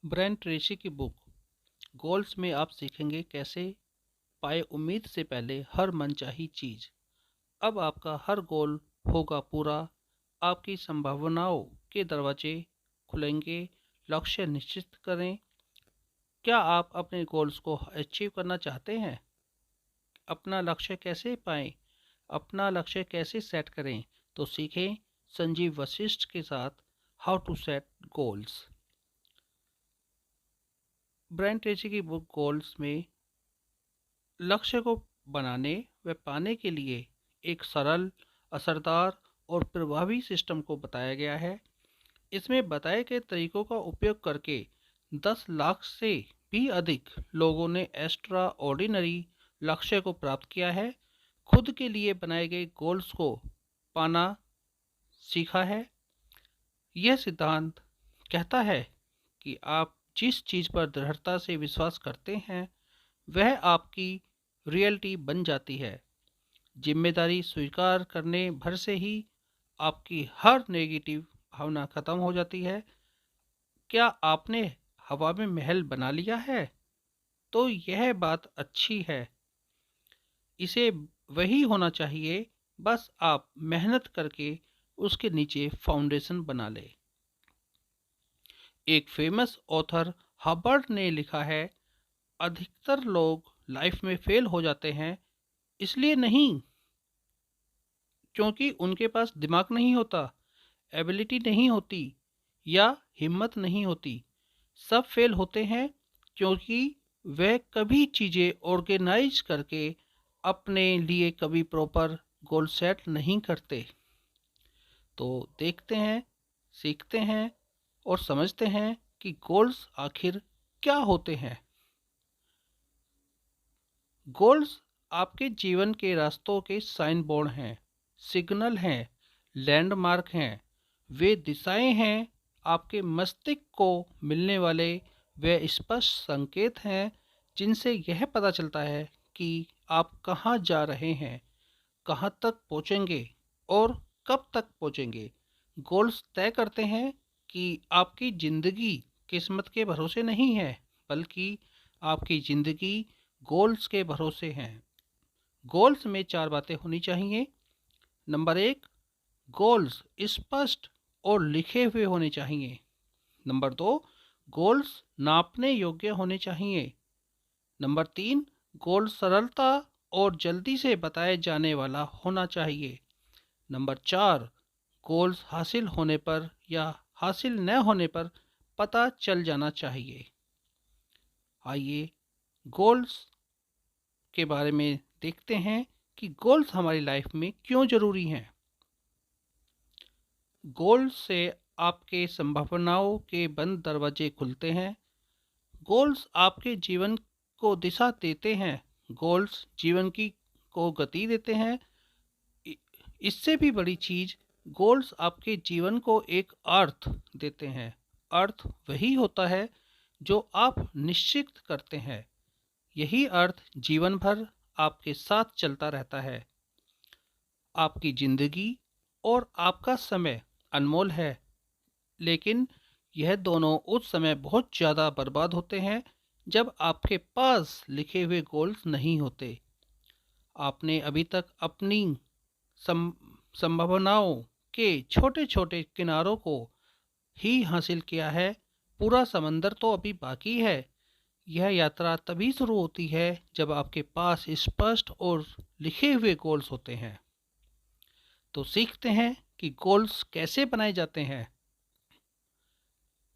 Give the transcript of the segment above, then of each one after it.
Brian Tracy की book goals में आप सीखेंगे कैसे पाए उम्मीद से पहले हर मनचाही चीज। अब आपका हर गोल होगा पूरा, आपकी संभावनाओं के दरवाजे खुलेंगे। लक्ष्य निश्चित करें। क्या आप अपने गोल्स को अचीव करना चाहते हैं? अपना लक्ष्य कैसे पाएं? अपना लक्ष्य कैसे सेट करें? तो सीखें संजीव वशिष्ठ के साथ how to set goals. Brian Tracy की बुक गोल्स में लक्ष्य को बनाने व पाने के लिए एक सरल, असरदार और प्रभावी सिस्टम को बताया गया है। इसमें बताए गए तरीकों का उपयोग करके 10 लाख से भी अधिक लोगों ने एक्स्ट्रा ऑर्डिनरी लक्ष्य को प्राप्त किया है, खुद के लिए बनाए गए गोल्स को पाना सीखा है। यह सिद्धांत कहता है कि आप जिस चीज़ पर दृढ़ता से विश्वास करते हैं वह आपकी रियलिटी बन जाती है। जिम्मेदारी स्वीकार करने भर से ही आपकी हर नेगेटिव भावना खत्म हो जाती है। क्या आपने हवा में महल बना लिया है? तो यह बात अच्छी है। इसे वही होना चाहिए, बस आप मेहनत करके उसके नीचे फाउंडेशन बना ले। एक फेमस ऑथर हबर्ट ने लिखा है, अधिकतर लोग लाइफ में फेल हो जाते हैं इसलिए नहीं क्योंकि उनके पास दिमाग नहीं होता, एबिलिटी नहीं होती या हिम्मत नहीं होती। सब फेल होते हैं क्योंकि वे कभी चीज़ें ऑर्गेनाइज करके अपने लिए कभी प्रॉपर गोल सेट नहीं करते। तो देखते हैं, सीखते हैं और समझते हैं कि गोल्स आखिर क्या होते हैं। गोल्स आपके जीवन के रास्तों के साइन बोर्ड हैं, सिग्नल हैं, लैंडमार्क हैं। वे दिशाएं हैं, आपके मस्तिष्क को मिलने वाले वे स्पष्ट संकेत हैं जिनसे यह पता चलता है कि आप कहाँ जा रहे हैं, कहाँ तक पहुँचेंगे और कब तक पहुँचेंगे। गोल्स तय करते हैं कि आपकी ज़िंदगी किस्मत के भरोसे नहीं है, बल्कि आपकी ज़िंदगी गोल्स के भरोसे हैं। गोल्स में 4 बातें होनी चाहिए। नंबर 1, गोल्स स्पष्ट और लिखे हुए होने चाहिए। नंबर 2, गोल्स नापने योग्य होने चाहिए। नंबर 3, गोल सरलता और जल्दी से बताए जाने वाला होना चाहिए। नंबर 4, गोल्स हासिल होने पर या हासिल न होने पर पता चल जाना चाहिए। आइए गोल्स के बारे में देखते हैं कि गोल्स हमारी लाइफ में क्यों ज़रूरी हैं। गोल्स से आपके संभावनाओं के बंद दरवाजे खुलते हैं। गोल्स आपके जीवन को दिशा देते हैं। गोल्स जीवन की को गति देते हैं। इससे भी बड़ी चीज़, गोल्स आपके जीवन को एक अर्थ देते हैं। अर्थ वही होता है जो आप निश्चित करते हैं। यही अर्थ जीवन भर आपके साथ चलता रहता है। आपकी ज़िंदगी और आपका समय अनमोल है, लेकिन यह दोनों उस समय बहुत ज़्यादा बर्बाद होते हैं जब आपके पास लिखे हुए गोल्स नहीं होते। आपने अभी तक अपनी सम संभावनाओं के छोटे छोटे किनारों को ही हासिल किया है। पूरा समंदर तो अभी बाकी है। यह यात्रा तभी शुरू होती है जब आपके पास स्पष्ट और लिखे हुए गोल्स होते हैं। तो सीखते हैं कि गोल्स कैसे बनाए जाते हैं।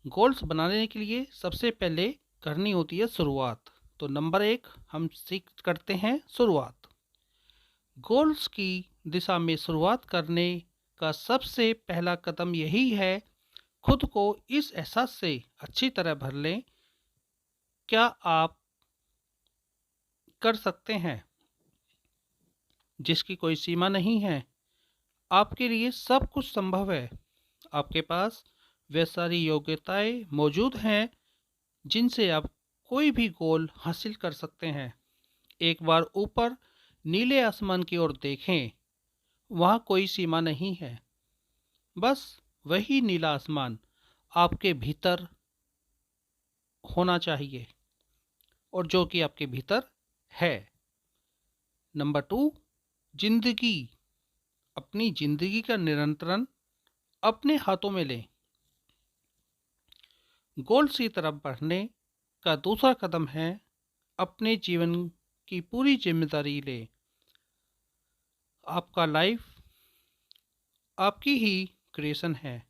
गोल्स बनाने के लिए सबसे पहले करनी होती है शुरुआत। तो नंबर 1 हम सीख करते हैं शुरुआत। गोल्स की दिशा में शुरुआत करने का सबसे पहला कदम यही है, खुद को इस एहसास से अच्छी तरह भर लें, क्या आप कर सकते हैं जिसकी कोई सीमा नहीं है। आपके लिए सब कुछ संभव है। आपके पास वे सारी योग्यताएं मौजूद हैं जिनसे आप कोई भी गोल हासिल कर सकते हैं। एक बार ऊपर नीले आसमान की ओर देखें, वहाँ कोई सीमा नहीं है। बस वही नीला आसमान आपके भीतर होना चाहिए और जो कि आपके भीतर है। नंबर 2, जिंदगी। अपनी जिंदगी का नियंत्रण अपने हाथों में लें। गोल्स की तरफ बढ़ने का दूसरा कदम है अपने जीवन की पूरी जिम्मेदारी लें। आपका लाइफ आपकी ही क्रिएशन है,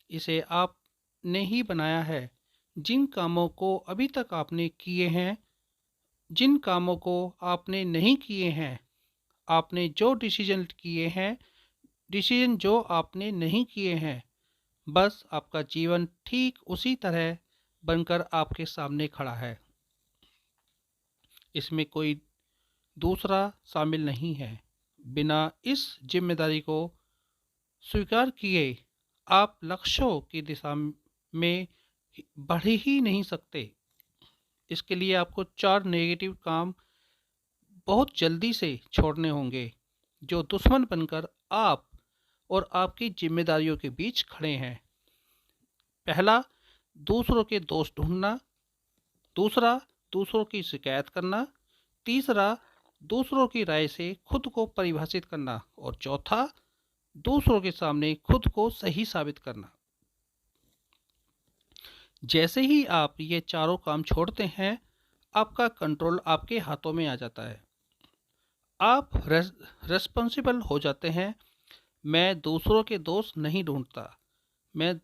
इसे आपने ही बनाया है। जिन कामों को अभी तक आपने किए हैं, जिन कामों को आपने नहीं किए हैं, आपने जो डिसीजन किए हैं, डिसीजन जो आपने नहीं किए हैं, बस आपका जीवन ठीक उसी तरह बनकर आपके सामने खड़ा है। इसमें कोई दूसरा शामिल नहीं है। बिना इस जिम्मेदारी को स्वीकार किए आप लक्ष्यों की दिशा में बढ़ ही नहीं सकते। इसके लिए आपको 4 नेगेटिव काम बहुत जल्दी से छोड़ने होंगे जो दुश्मन बनकर आप और आपकी जिम्मेदारियों के बीच खड़े हैं। पहला, दूसरों के दोष ढूंढना। दूसरा, दूसरों की शिकायत करना। तीसरा, दूसरों की राय से खुद को परिभाषित करना। और चौथा, दूसरों के सामने खुद को सही साबित करना। जैसे ही आप ये चारों काम छोड़ते हैं, आपका कंट्रोल आपके हाथों में आ जाता है। आप रेस्पॉन्सिबल हो जाते हैं। मैं दूसरों के दोष नहीं ढूंढता, मैं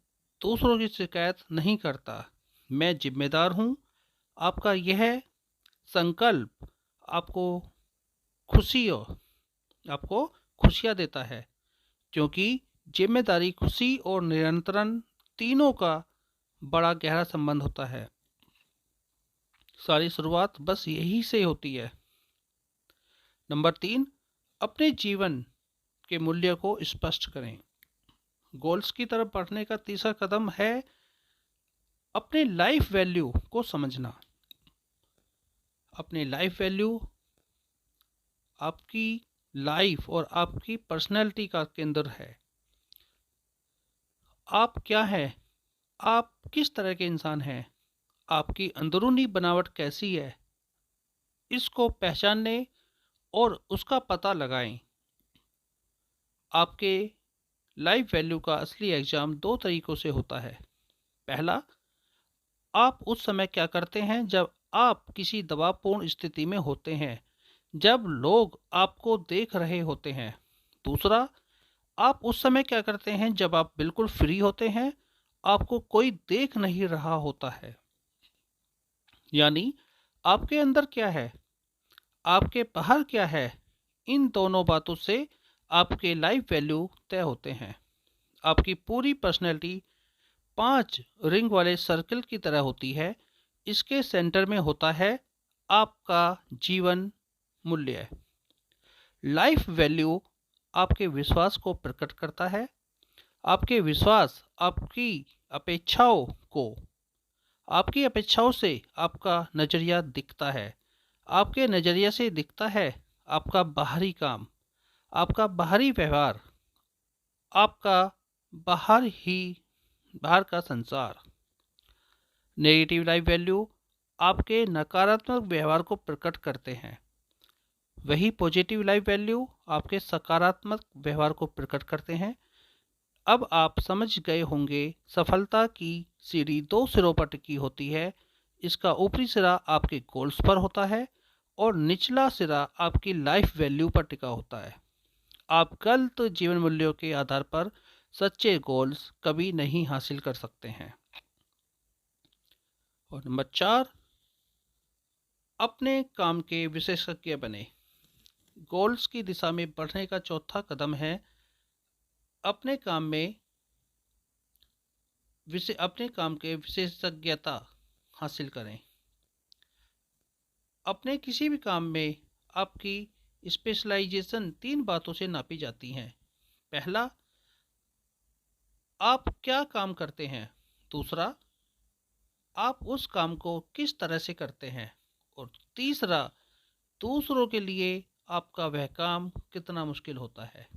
दूसरों की शिकायत नहीं करता, मैं जिम्मेदार हूँ। आपका यह संकल्प आपको आपको खुशियाँ देता है, क्योंकि जिम्मेदारी, खुशी और नियंत्रण तीनों का बड़ा गहरा संबंध होता है। सारी शुरुआत बस यही से होती है। नंबर 3, अपने जीवन के मूल्य को स्पष्ट करें। गोल्स की तरफ बढ़ने का तीसरा कदम है अपने लाइफ वैल्यू को समझना। अपने लाइफ वैल्यू आपकी लाइफ और आपकी पर्सनैलिटी का केंद्र है। आप क्या हैं? आप किस तरह के इंसान हैं? आपकी अंदरूनी बनावट कैसी है? इसको पहचानने और उसका पता लगाएं। आपके लाइफ वैल्यू का असली एग्जाम 2 तरीकों से होता है। पहला, आप उस समय क्या करते हैं जब आप किसी दबावपूर्ण स्थिति में होते हैं, जब लोग आपको देख रहे होते हैं। दूसरा, आप उस समय क्या करते हैं जब आप बिल्कुल फ्री होते हैं, आपको कोई देख नहीं रहा होता है। यानी आपके अंदर क्या है, आपके बाहर क्या है, इन दोनों बातों से आपके लाइफ वैल्यू तय होते हैं। आपकी पूरी पर्सनैलिटी 5 रिंग वाले सर्कल की तरह होती है। इसके सेंटर में होता है आपका जीवन मूल्य। लाइफ वैल्यू आपके विश्वास को प्रकट करता है। आपके विश्वास आपकी अपेक्षाओं से आपका नज़रिया दिखता है। आपके नज़रिए से दिखता है आपका बाहरी काम, आपका बाहरी व्यवहार, आपका बाहर का संसार। नेगेटिव लाइफ वैल्यू आपके नकारात्मक व्यवहार को प्रकट करते हैं। वही पॉजिटिव लाइफ वैल्यू आपके सकारात्मक व्यवहार को प्रकट करते हैं। अब आप समझ गए होंगे, सफलता की सीढ़ी 2 सिरों पर टिकी होती है। इसका ऊपरी सिरा आपके गोल्स पर होता है और निचला सिरा आपकी लाइफ वैल्यू पर टिका होता है। आप गलत जीवन मूल्यों के आधार पर सच्चे गोल्स कभी नहीं हासिल कर सकते हैं। और नंबर 4, अपने काम के विशेषज्ञ बने। गोल्स की दिशा में बढ़ने का चौथा कदम है अपने काम के विशेषज्ञता हासिल करें। अपने किसी भी काम में आपकी स्पेशलाइजेशन 3 बातों से नापी जाती हैं। पहला, आप क्या काम करते हैं। दूसरा, आप उस काम को किस तरह से करते हैं। और तीसरा, दूसरों के लिए आपका वह काम कितना मुश्किल होता है।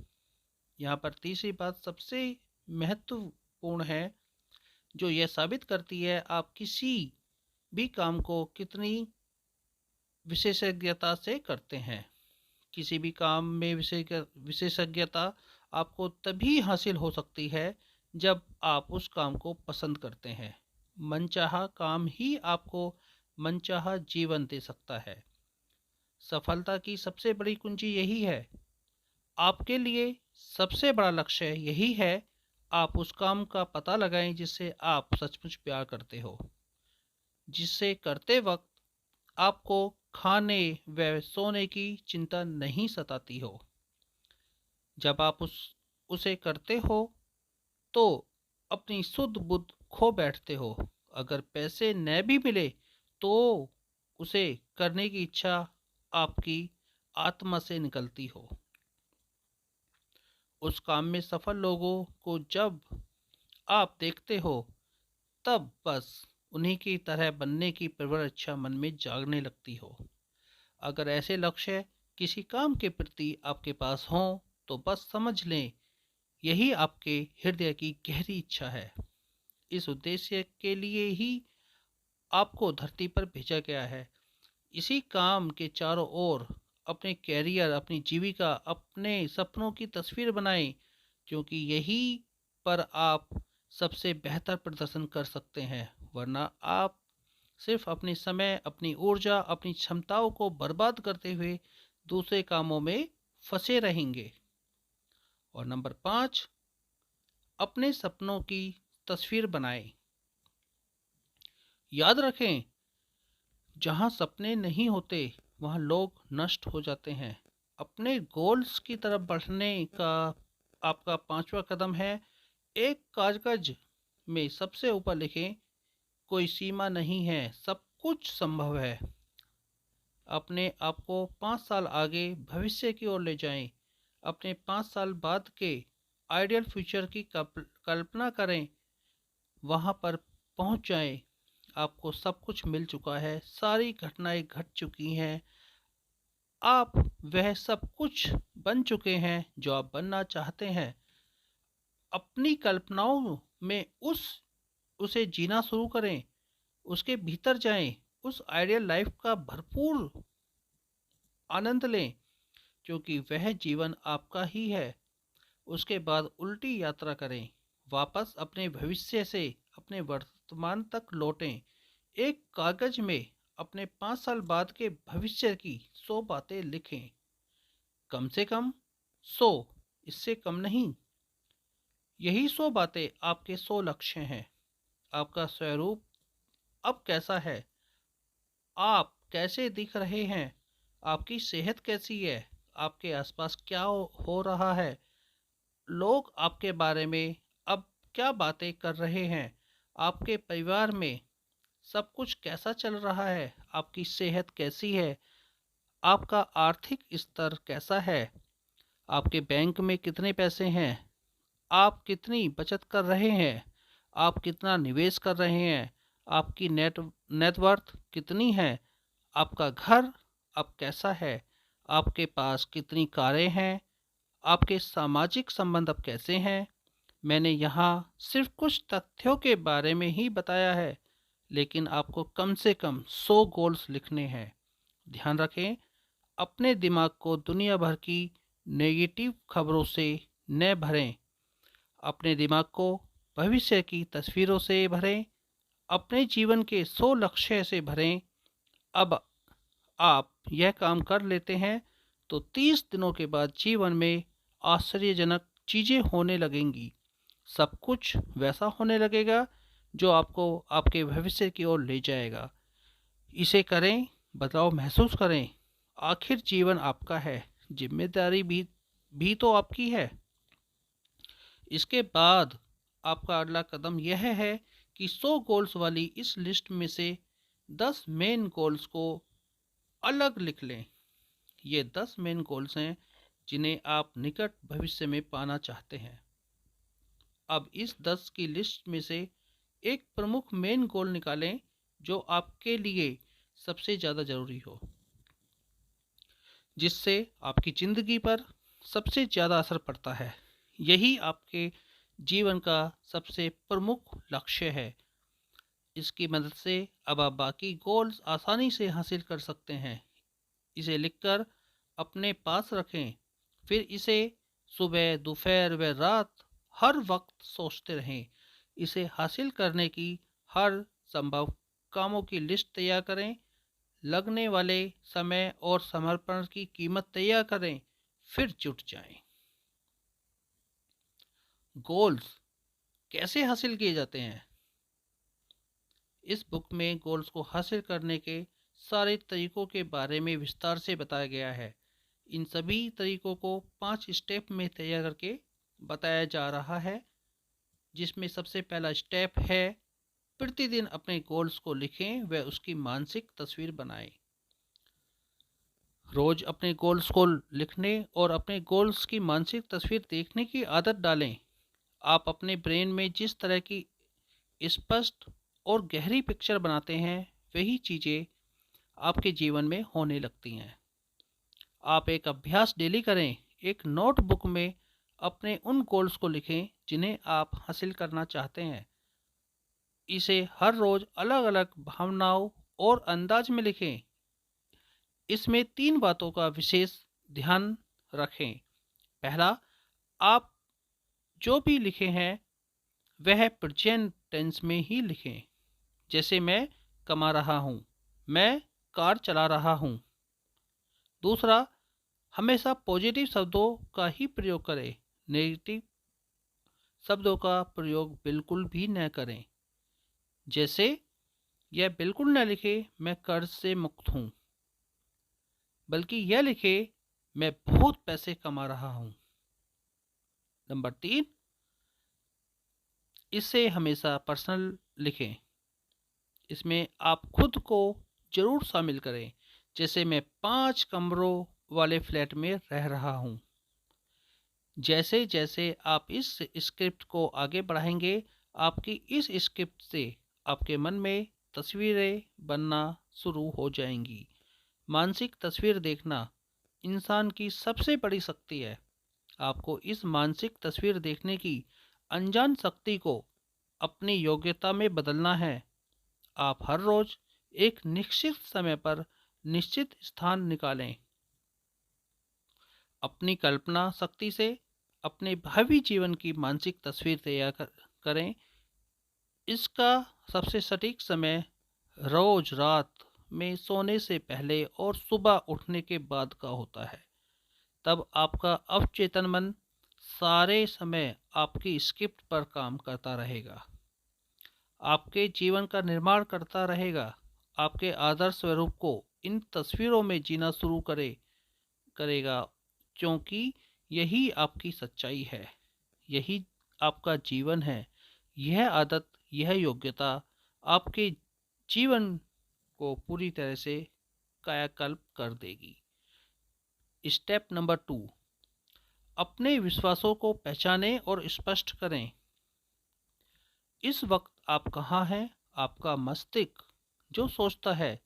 यहाँ पर तीसरी बात सबसे महत्वपूर्ण है, जो यह साबित करती है आप किसी भी काम को कितनी विशेषज्ञता से करते हैं। किसी भी काम में विशेषज्ञता आपको तभी हासिल हो सकती है जब आप उस काम को पसंद करते हैं। मनचाहा काम ही आपको मनचाहा जीवन दे सकता है। सफलता की सबसे बड़ी कुंजी यही है। आपके लिए सबसे बड़ा लक्ष्य यही है, आप उस काम का पता लगाएं जिससे आप सचमुच प्यार करते हो, जिससे करते वक्त आपको खाने व सोने की चिंता नहीं सताती हो। जब आप उसे करते हो तो अपनी सुध बुध खो बैठते हो। अगर पैसे न भी मिले तो उसे करने की इच्छा आपकी आत्मा से निकलती हो। उस काम में सफल लोगों को जब आप देखते हो तब बस उन्हीं की तरह बनने की प्रबल इच्छा मन में जागने लगती हो। अगर ऐसे लक्ष्य किसी काम के प्रति आपके पास हों तो बस समझ लें यही आपके हृदय की गहरी इच्छा है। इस उद्देश्य के लिए ही आपको धरती पर भेजा गया है। इसी काम के चारों ओर अपने कैरियर, अपनी जीविका, अपने सपनों की तस्वीर बनाएं, क्योंकि यही पर आप सबसे बेहतर प्रदर्शन कर सकते हैं। वरना आप सिर्फ अपने समय, अपनी ऊर्जा, अपनी क्षमताओं को बर्बाद करते हुए दूसरे कामों में फंसे रहेंगे। और नंबर 5, अपने सपनों की तस्वीर बनाएं। याद रखें, जहां सपने नहीं होते वहां लोग नष्ट हो जाते हैं। अपने गोल्स की तरफ बढ़ने का आपका 5वां कदम है, एक कागज में सबसे ऊपर लिखें, कोई सीमा नहीं है, सब कुछ संभव है। अपने आप को 5 साल आगे भविष्य की ओर ले जाएं। अपने 5 साल बाद के आइडियल फ्यूचर की कल्पना करें, वहां पर पहुंच जाएं। आपको सब कुछ मिल चुका है, सारी घटनाएं घट चुकी हैं, आप वह सब कुछ बन चुके हैं जो आप बनना चाहते हैं। अपनी कल्पनाओं में उसे जीना शुरू करें, उसके भीतर जाएं, उस आइडियल लाइफ का भरपूर आनंद लें, क्योंकि वह जीवन आपका ही है। उसके बाद उल्टी यात्रा करें, वापस अपने भविष्य से अपने वर्तमान तक लौटें। एक कागज में अपने 5 साल बाद के भविष्य की 100 बातें लिखें। कम से कम 100, इससे कम नहीं। यही 100 बातें आपके 100 लक्ष्य हैं। आपका स्वरूप अब कैसा है, आप कैसे दिख रहे हैं, आपकी सेहत कैसी है, आपके आसपास क्या हो रहा है, लोग आपके बारे में अब क्या बातें कर रहे हैं, आपके परिवार में सब कुछ कैसा चल रहा है, आपकी सेहत कैसी है, आपका आर्थिक स्तर कैसा है, आपके बैंक में कितने पैसे हैं, आप कितनी बचत कर रहे हैं, आप कितना निवेश कर रहे हैं, आपकी नेटवर्थ कितनी है, आपका घर अब कैसा है, आपके पास कितनी कारें हैं, आपके सामाजिक संबंध अब कैसे हैं। मैंने यहाँ सिर्फ कुछ तथ्यों के बारे में ही बताया है, लेकिन आपको कम से कम 100 गोल्स लिखने हैं। ध्यान रखें, अपने दिमाग को दुनिया भर की नेगेटिव खबरों से न भरें। अपने दिमाग को भविष्य की तस्वीरों से भरें, अपने जीवन के 100 लक्ष्य से भरें। अब आप यह काम कर लेते हैं तो 30 दिनों के बाद जीवन में आश्चर्यजनक चीज़ें होने लगेंगी। सब कुछ वैसा होने लगेगा जो आपको आपके भविष्य की ओर ले जाएगा। इसे करें, बदलाव महसूस करें। आखिर जीवन आपका है, जिम्मेदारी भी तो आपकी है। इसके बाद आपका अगला कदम यह है कि 100 गोल्स वाली इस लिस्ट में से 10 मेन गोल्स को अलग लिख लें। ये 10 मेन गोल्स हैं जिन्हें आप निकट भविष्य में पाना चाहते हैं। अब इस 10 की लिस्ट में से एक प्रमुख मेन गोल निकालें जो आपके लिए सबसे ज़्यादा ज़रूरी हो, जिससे आपकी ज़िंदगी पर सबसे ज़्यादा असर पड़ता है। यही आपके जीवन का सबसे प्रमुख लक्ष्य है। इसकी मदद से अब आप बाकी गोल्स आसानी से हासिल कर सकते हैं। इसे लिखकर अपने पास रखें, फिर इसे सुबह, दोपहर व रात हर वक्त सोचते रहें। इसे हासिल करने की हर संभव कामों की लिस्ट तैयार करें, लगने वाले समय और समर्पण की कीमत तैयार करें, फिर जुट जाएं। गोल्स कैसे हासिल किए जाते हैं? इस बुक में गोल्स को हासिल करने के सारे तरीकों के बारे में विस्तार से बताया गया है। इन सभी तरीकों को 5 स्टेप में तैयार करके बताया जा रहा है, जिसमें सबसे पहला स्टेप है प्रतिदिन अपने गोल्स को लिखें व उसकी मानसिक तस्वीर बनाएं। रोज अपने गोल्स को लिखने और अपने गोल्स की मानसिक तस्वीर देखने की आदत डालें। आप अपने ब्रेन में जिस तरह की स्पष्ट और गहरी पिक्चर बनाते हैं, वही चीज़ें आपके जीवन में होने लगती हैं। आप एक अभ्यास डेली करें। एक नोटबुक में अपने उन गोल्स को लिखें जिन्हें आप हासिल करना चाहते हैं। इसे हर रोज अलग अलग भावनाओं और अंदाज में लिखें। इसमें 3 बातों का विशेष ध्यान रखें। पहला, आप जो भी लिखे हैं वह प्रेजेंट टेंस में ही लिखें। जैसे मैं कमा रहा हूँ, मैं कार चला रहा हूँ। दूसरा, हमेशा पॉजिटिव शब्दों का ही प्रयोग करें, नेगेटिव शब्दों का प्रयोग बिल्कुल भी न करें। जैसे यह बिल्कुल न लिखे मैं कर्ज से मुक्त हूँ, बल्कि यह लिखे मैं बहुत पैसे कमा रहा हूँ। नंबर 3, इसे हमेशा पर्सनल लिखें। इसमें आप खुद को जरूर शामिल करें। जैसे मैं 5 कमरों वाले फ्लैट में रह रहा हूँ। जैसे जैसे आप इस स्क्रिप्ट को आगे बढ़ाएंगे, आपकी इस स्क्रिप्ट से आपके मन में तस्वीरें बनना शुरू हो जाएंगी। मानसिक तस्वीर देखना इंसान की सबसे बड़ी शक्ति है। आपको इस मानसिक तस्वीर देखने की अनजान शक्ति को अपनी योग्यता में बदलना है। आप हर रोज एक निश्चित समय पर निश्चित स्थान निकालें। अपनी कल्पना शक्ति से अपने भावी जीवन की मानसिक तस्वीर तैयार करें। इसका सबसे सटीक समय रोज रात में सोने से पहले और सुबह उठने के बाद का होता है। तब आपका अवचेतन मन सारे समय आपकी स्क्रिप्ट पर काम करता रहेगा, आपके जीवन का निर्माण करता रहेगा। आपके आदर्श स्वरूप को इन तस्वीरों में जीना शुरू करेगा, क्योंकि यही आपकी सच्चाई है, यही आपका जीवन है। यह आदत, यह योग्यता आपके जीवन को पूरी तरह से कायाकल्प कर देगी। स्टेप नंबर 2, अपने विश्वासों को पहचानें और स्पष्ट करें। इस वक्त आप कहाँ हैं? आपका मस्तिष्क जो सोचता है,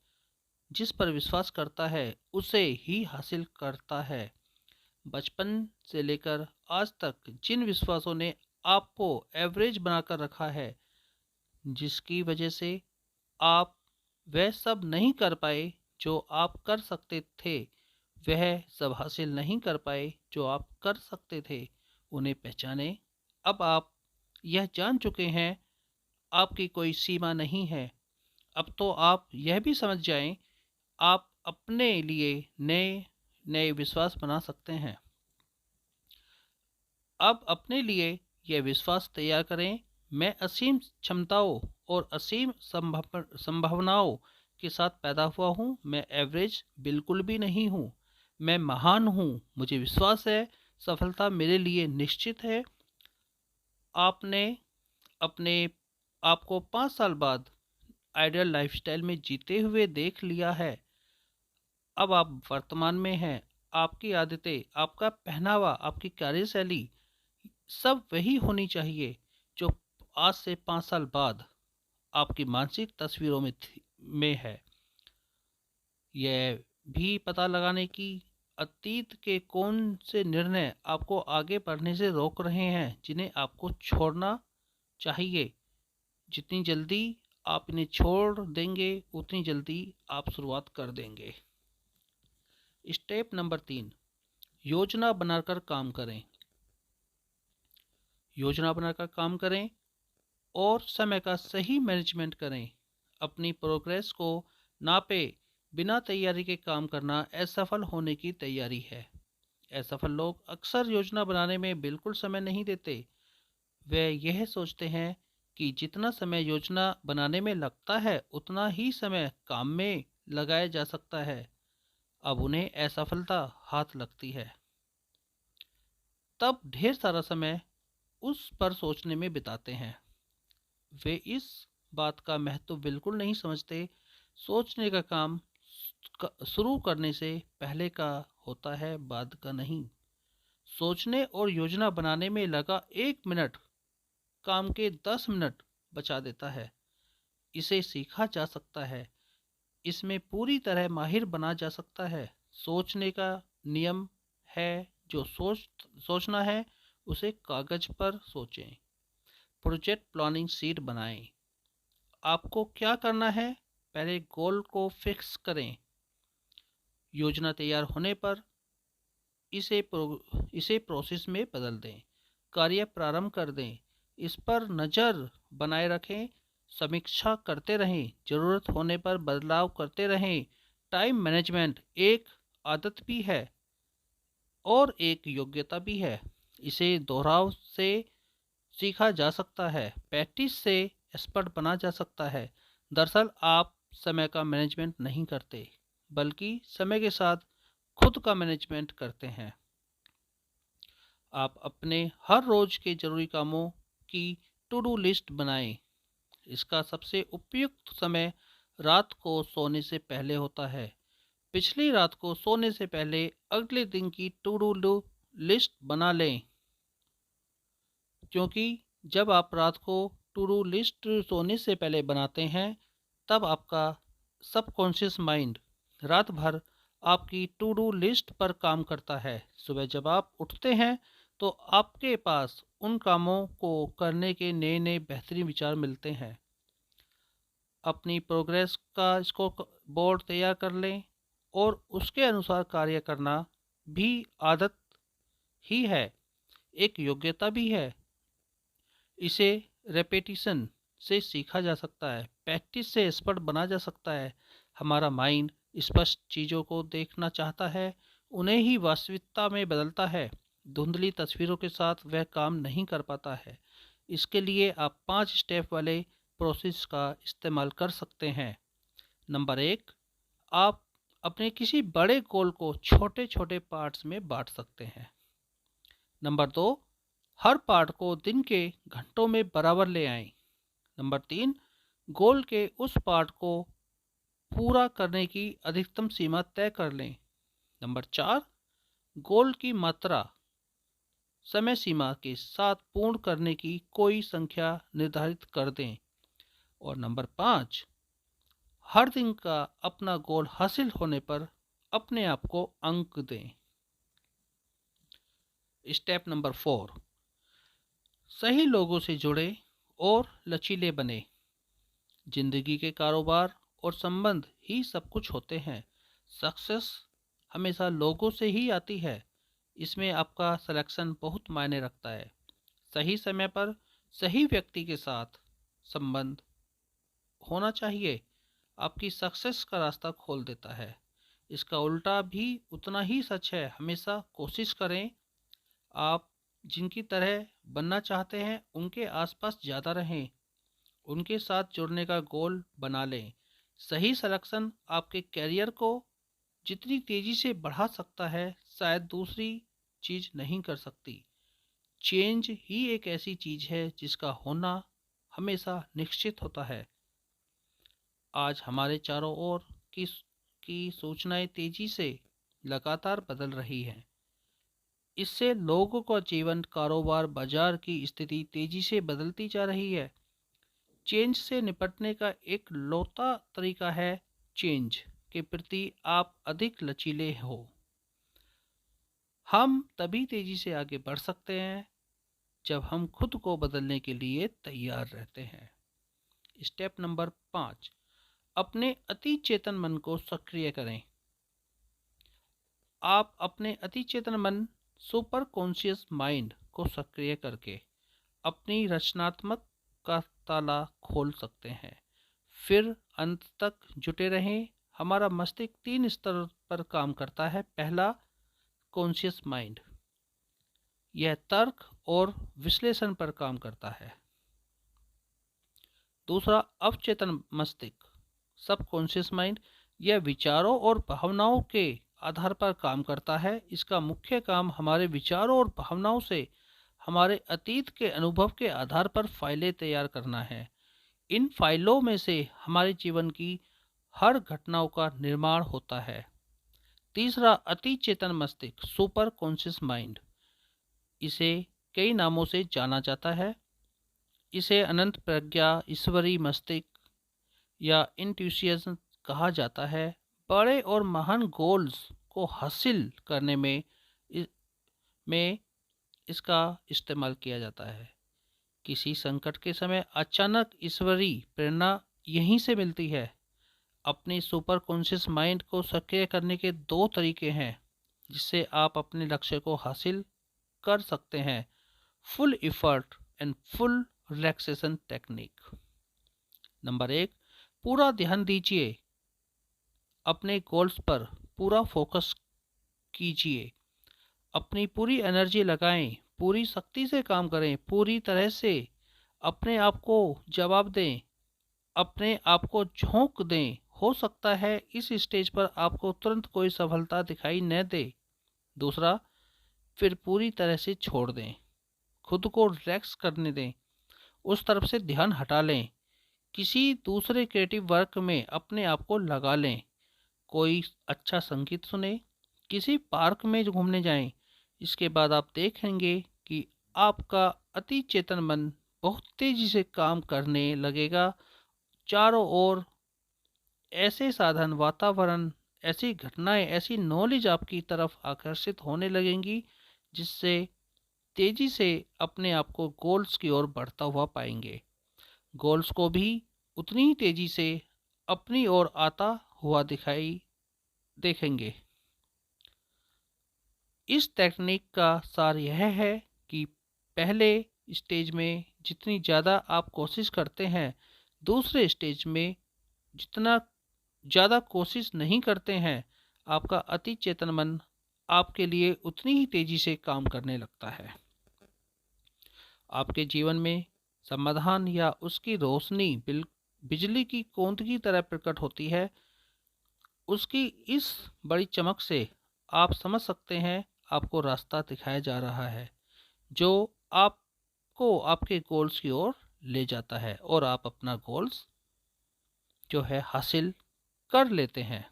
जिस पर विश्वास करता है, उसे ही हासिल करता है। बचपन से लेकर आज तक जिन विश्वासों ने आपको एवरेज बनाकर रखा है, जिसकी वजह से आप वह सब नहीं कर पाए जो आप कर सकते थे, वह सब हासिल नहीं कर पाए जो आप कर सकते थे, उन्हें पहचानें। अब आप यह जान चुके हैं आपकी कोई सीमा नहीं है। अब तो आप यह भी समझ जाएं, आप अपने लिए नए नए विश्वास बना सकते हैं। अब अपने लिए यह विश्वास तैयार करें, मैं असीम क्षमताओं और असीम संभावनाओं के साथ पैदा हुआ हूँ। मैं एवरेज बिल्कुल भी नहीं हूँ, मैं महान हूँ। मुझे विश्वास है सफलता मेरे लिए निश्चित है। आपने अपने आपको 5 साल बाद आइडियल लाइफस्टाइल में जीते हुए देख लिया है। अब आप वर्तमान में हैं। आपकी आदतें, आपका पहनावा, आपकी कार्यशैली सब वही होनी चाहिए जो आज से 5 साल बाद आपकी मानसिक तस्वीरों में है। यह भी पता लगाने की अतीत के कौन से निर्णय आपको आगे बढ़ने से रोक रहे हैं, जिन्हें आपको छोड़ना चाहिए। जितनी जल्दी आप इन्हें छोड़ देंगे उतनी जल्दी आप शुरुआत कर देंगे। स्टेप नंबर 3, योजना बनाकर काम करें। योजना बनाकर काम करें और समय का सही मैनेजमेंट करें। अपनी प्रोग्रेस को नापे बिना तैयारी के काम करना असफल होने की तैयारी है। असफल लोग अक्सर योजना बनाने में बिल्कुल समय नहीं देते। वे यह सोचते हैं कि जितना समय योजना बनाने में लगता है उतना ही समय काम में लगाया जा सकता है। अब उन्हें असफलता हाथ लगती है तब ढेर सारा समय उस पर सोचने में बिताते हैं। वे इस बात का महत्व बिल्कुल नहीं समझते। सोचने का काम शुरू करने से पहले का होता है, बाद का नहीं। सोचने और योजना बनाने में लगा 1 मिनट काम के 10 मिनट बचा देता है। इसे सीखा जा सकता है, इसमें पूरी तरह माहिर बना जा सकता है। सोचने का नियम है, जो सोचना है उसे कागज पर सोचें। प्रोजेक्ट प्लानिंग शीट बनाएं। आपको क्या करना है, पहले गोल को फिक्स करें। योजना तैयार होने पर इसे प्रोसेस में बदल दें। कार्य प्रारंभ कर दें, इस पर नज़र बनाए रखें, समीक्षा करते रहें, ज़रूरत होने पर बदलाव करते रहें। टाइम मैनेजमेंट एक आदत भी है और एक योग्यता भी है। इसे दोहराव से सीखा जा सकता है, प्रैक्टिस से एक्सपर्ट बना जा सकता है। दरअसल आप समय का मैनेजमेंट नहीं करते, बल्कि समय के साथ खुद का मैनेजमेंट करते हैं। आप अपने हर रोज के जरूरी कामों की टू डू लिस्ट बनाएं। इसका सबसे उपयुक्त समय रात को सोने से पहले होता है। पिछली रात को सोने से पहले अगले दिन की टू डू लिस्ट बना लें, क्योंकि जब आप रात को टू डू लिस्ट सोने से पहले बनाते हैं तब आपका सबकॉन्शियस माइंड रात भर आपकी टू डू लिस्ट पर काम करता है। सुबह जब आप उठते हैं तो आपके पास उन कामों को करने के नए नए बेहतरीन विचार मिलते हैं। अपनी प्रोग्रेस का इसको बोर्ड तैयार कर लें और उसके अनुसार कार्य करना भी आदत ही है, एक योग्यता भी है। इसे रेपेटिशन से सीखा जा सकता है, प्रैक्टिस से एक्सपर्ट बना जा सकता है। हमारा माइंड स्पष्ट चीज़ों को देखना चाहता है, उन्हें ही वास्तविकता में बदलता है। धुंधली तस्वीरों के साथ वह काम नहीं कर पाता है। इसके लिए आप 5 स्टेप वाले प्रोसेस का इस्तेमाल कर सकते हैं। नंबर 1, आप अपने किसी बड़े गोल को छोटे छोटे पार्ट्स में बांट सकते हैं। नंबर 2, हर पार्ट को दिन के घंटों में बराबर ले आएं। नंबर 3, गोल के उस पार्ट को पूरा करने की अधिकतम सीमा तय कर लें। नंबर 4, गोल की मात्रा समय सीमा के साथ पूर्ण करने की कोई संख्या निर्धारित कर दें। और नंबर 5, हर दिन का अपना गोल हासिल होने पर अपने आप को अंक दें। स्टेप नंबर 4, सही लोगों से जुड़े और लचीले बने। जिंदगी के कारोबार और संबंध ही सब कुछ होते हैं। सक्सेस हमेशा लोगों से ही आती है। इसमें आपका सिलेक्शन बहुत मायने रखता है। सही समय पर सही व्यक्ति के साथ संबंध होना चाहिए, आपकी सक्सेस का रास्ता खोल देता है। इसका उल्टा भी उतना ही सच है। हमेशा कोशिश करें आप जिनकी तरह बनना चाहते हैं उनके आसपास ज़्यादा रहें, उनके साथ जुड़ने का गोल बना लें। सही सिलेक्शन आपके कैरियर को जितनी तेज़ी से बढ़ा सकता है, शायद दूसरी चीज़ नहीं कर सकती। चेंज ही एक ऐसी चीज़ है जिसका होना हमेशा निश्चित होता है। आज हमारे चारों ओर की सूचनाएं तेज़ी से लगातार बदल रही हैं। इससे लोगों का जीवन, कारोबार, बाजार की स्थिति तेज़ी से बदलती जा रही है। चेंज से निपटने का एक लौता तरीका है चेंज के प्रति आप अधिक लचीले हो। हम तभी तेजी से आगे बढ़ सकते हैं जब हम खुद को बदलने के लिए तैयार रहते हैं। स्टेप नंबर 5, अपने अति चेतन मन को सक्रिय करें। आप अपने अति चेतन मन सुपर कॉन्शियस माइंड को सक्रिय करके अपनी रचनात्मक का ताला खोल सकते हैं। फिर अंत तक जुटे रहें। हमारा मस्तिष्क 3 स्तर पर काम करता है। पहला, कॉन्शियस माइंड, यह तर्क और विश्लेषण पर काम करता है। दूसरा, अवचेतन मस्तिष्क, सब कॉन्शियस माइंड, यह विचारों और भावनाओं के आधार पर काम करता है। इसका मुख्य काम हमारे विचारों और भावनाओं से हमारे अतीत के अनुभव के आधार पर फाइलें तैयार करना है। इन फाइलों में से हमारे जीवन की हर घटनाओं का निर्माण होता है। तीसरा, अति चेतन मस्तिष्क, सुपर कॉन्शियस माइंड, इसे कई नामों से जाना जाता है। इसे अनंत प्रज्ञा, ईश्वरी मस्तिष्क या इंट्यूशन कहा जाता है। बड़े और महान गोल्स को हासिल करने में इसका इस्तेमाल किया जाता है। किसी संकट के समय अचानक ईश्वरी प्रेरणा यहीं से मिलती है। अपने सुपर कॉन्शियस माइंड को सक्रिय करने के 2 तरीके हैं जिससे आप अपने लक्ष्य को हासिल कर सकते हैं। Full effort and full relaxation technique. Number 1, पूरा ध्यान दीजिए, अपने गोल्स पर पूरा फोकस कीजिए, अपनी पूरी एनर्जी लगाएं, पूरी शक्ति से काम करें, पूरी तरह से अपने आप को जवाब दें, अपने आप को झोंक दें। हो सकता है इस स्टेज पर आपको तुरंत कोई सफलता दिखाई न दे। दूसरा, फिर पूरी तरह से छोड़ दें, खुद को रिलैक्स करने दें, उस तरफ से ध्यान हटा लें, किसी दूसरे क्रिएटिव वर्क में अपने आप को लगा लें, कोई अच्छा संगीत सुने, किसी पार्क में घूमने जाएं। इसके बाद आप देखेंगे कि आपका अति चेतन मन बहुत तेजी से काम करने लगेगा। चारों ओर ऐसे साधन, वातावरण, ऐसी घटनाएं, ऐसी नॉलेज आपकी तरफ आकर्षित होने लगेंगी जिससे तेजी से अपने आप को गोल्स की ओर बढ़ता हुआ पाएंगे। गोल्स को भी उतनी ही तेजी से अपनी ओर आता हुआ दिखाई देखेंगे। इस टेक्निक का सार यह है कि पहले स्टेज में जितनी ज़्यादा आप कोशिश करते हैं, दूसरे स्टेज में जितना ज़्यादा कोशिश नहीं करते हैं, आपका अति चेतन मन आपके लिए उतनी ही तेज़ी से काम करने लगता है। आपके जीवन में समाधान या उसकी रोशनी बिजली की कौंध की तरह प्रकट होती है। उसकी इस बड़ी चमक से आप समझ सकते हैं आपको रास्ता दिखाया जा रहा है जो आपको आपके गोल्स की ओर ले जाता है और आप अपना गोल्स जो है हासिल कर लेते हैं।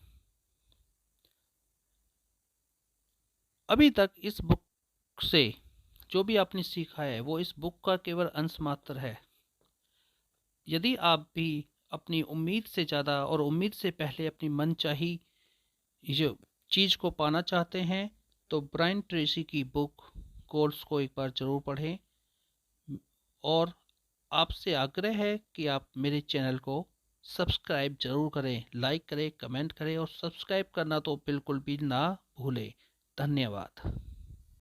अभी तक इस बुक से जो भी आपने सीखा है वो इस बुक का केवल अंश मात्र है। यदि आप भी अपनी उम्मीद से ज़्यादा और उम्मीद से पहले अपनी मनचाही जो चीज़ को पाना चाहते हैं तो ब्रायन ट्रेसी की बुक गोल्स को एक बार ज़रूर पढ़ें। और आपसे आग्रह है कि आप मेरे चैनल को सब्सक्राइब ज़रूर करें, लाइक करें, कमेंट करें और सब्सक्राइब करना तो बिल्कुल भी ना भूलें। धन्यवाद।